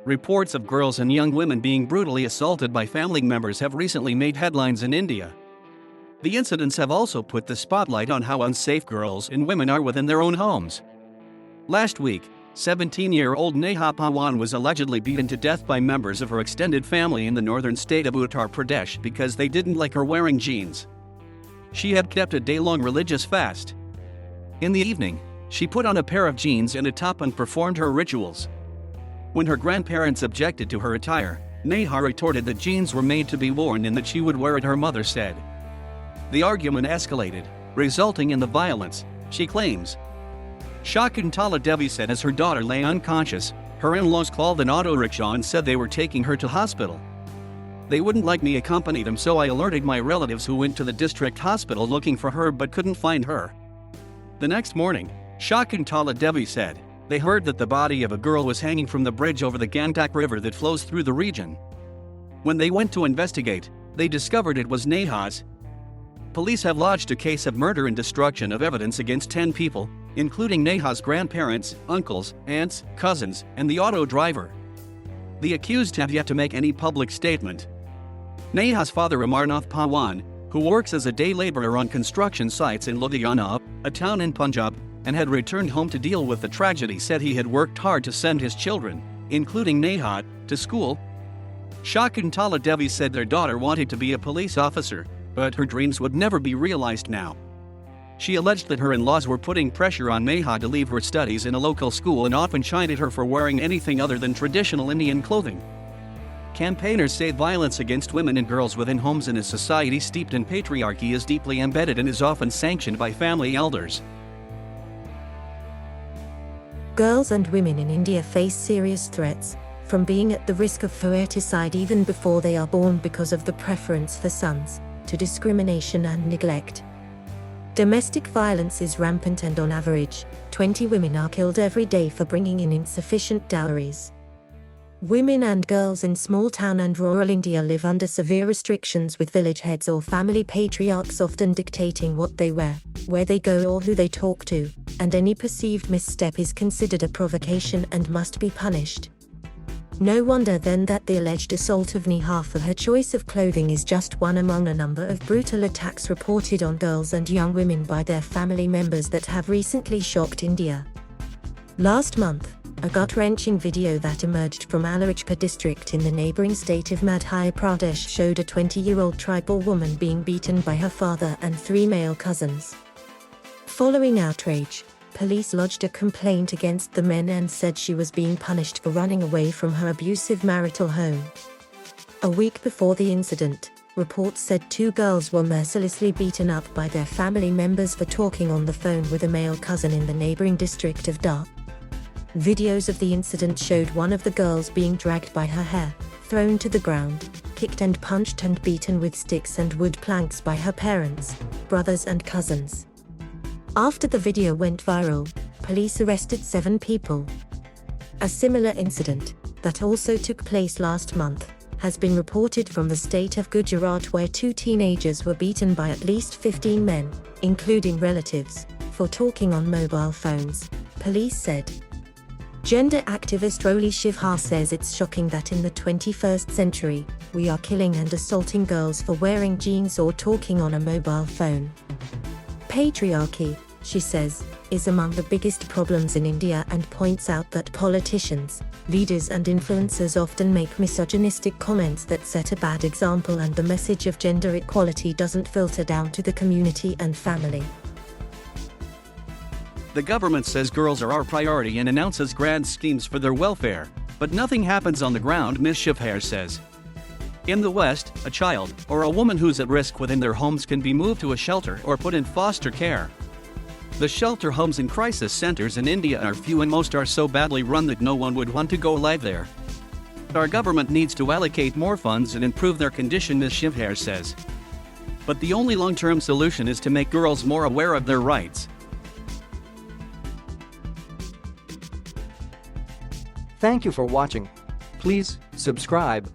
Reports of girls and young women being brutally assaulted by family members have recently made headlines in India. The incidents have also put the spotlight on how unsafe girls and women are within their own homes. Last week, 17-year-old Neha Paswan was allegedly beaten to death by members of her extended family in the northern state of Uttar Pradesh because they didn't like her wearing jeans. She had kept a day-long religious fast. In the evening, she put on a pair of jeans and a top and performed her rituals. When her grandparents objected to her attire, Neha retorted that jeans were made to be worn and that she would wear it, her mother said. The argument escalated, resulting in the violence, she claims. Shakuntala Devi said as her daughter lay unconscious, her in-laws called an autorickshaw and said they were taking her to hospital. They wouldn't like me accompany them, so I alerted my relatives who went to the district hospital looking for her but couldn't find her. The next morning, Shakuntala Devi said, they heard that the body of a girl was hanging from the bridge over the Gandak River that flows through the region. When they went to investigate, they discovered it was Neha's. Police have lodged a case of murder and destruction of evidence against 10 people, including Neha's grandparents, uncles, aunts, cousins, and the auto driver. The accused have yet to make any public statement. Neha's father, Amarnath Paswan, who works as a day laborer on construction sites in Ludhiana, a town in Punjab, and had returned home to deal with the tragedy, said he had worked hard to send his children, including Neha, to school. Shakuntala Devi said their daughter wanted to be a police officer, but her dreams would never be realized now. She alleged that her in-laws were putting pressure on Neha to leave her studies in a local school and often chided her for wearing anything other than traditional Indian clothing. Campaigners say violence against women and girls within homes in a society steeped in patriarchy is deeply embedded and is often sanctioned by family elders. Girls and women in India face serious threats, from being at the risk of foeticide even before they are born because of the preference for sons, to discrimination and neglect. Domestic violence is rampant and on average, 20 women are killed every day for bringing in insufficient dowries. Women and girls in small town and rural India live under severe restrictions, with village heads or family patriarchs often dictating what they wear, where they go or who they talk to, and any perceived misstep is considered a provocation and must be punished. No wonder then that the alleged assault of Neha for her choice of clothing is just one among a number of brutal attacks reported on girls and young women by their family members that have recently shocked India. Last month, a gut-wrenching video that emerged from Autorickshaw district in the neighbouring state of Madhya Pradesh showed a 20-year-old tribal woman being beaten by her father and 3 male cousins. Following outrage, police lodged a complaint against the men and said she was being punished for running away from her abusive marital home. A week before the incident, reports said 2 girls were mercilessly beaten up by their family members for talking on the phone with a male cousin in the neighbouring district of Dar. Videos of the incident showed one of the girls being dragged by her hair, thrown to the ground, kicked and punched and beaten with sticks and wood planks by her parents, brothers and cousins. After the video went viral, police arrested 7 people. A similar incident, that also took place last month, has been reported from the state of Gujarat, where 2 teenagers were beaten by at least 15 men, including relatives, for talking on mobile phones, police said. Gender activist Roli Shivha says it's shocking that in the 21st century, we are killing and assaulting girls for wearing jeans or talking on a mobile phone. Patriarchy, she says, is among the biggest problems in India and points out that politicians, leaders and influencers often make misogynistic comments that set a bad example, and the message of gender equality doesn't filter down to the community and family. The government says girls are our priority and announces grand schemes for their welfare, but nothing happens on the ground, Ms. Shivher says. In the West, a child or a woman who's at risk within their homes can be moved to a shelter or put in foster care. The shelter homes and crisis centers in India are few and most are so badly run that no one would want to go live there. Our government needs to allocate more funds and improve their condition, Ms. Shivher says. But the only long-term solution is to make girls more aware of their rights. Thank you for watching. Please subscribe.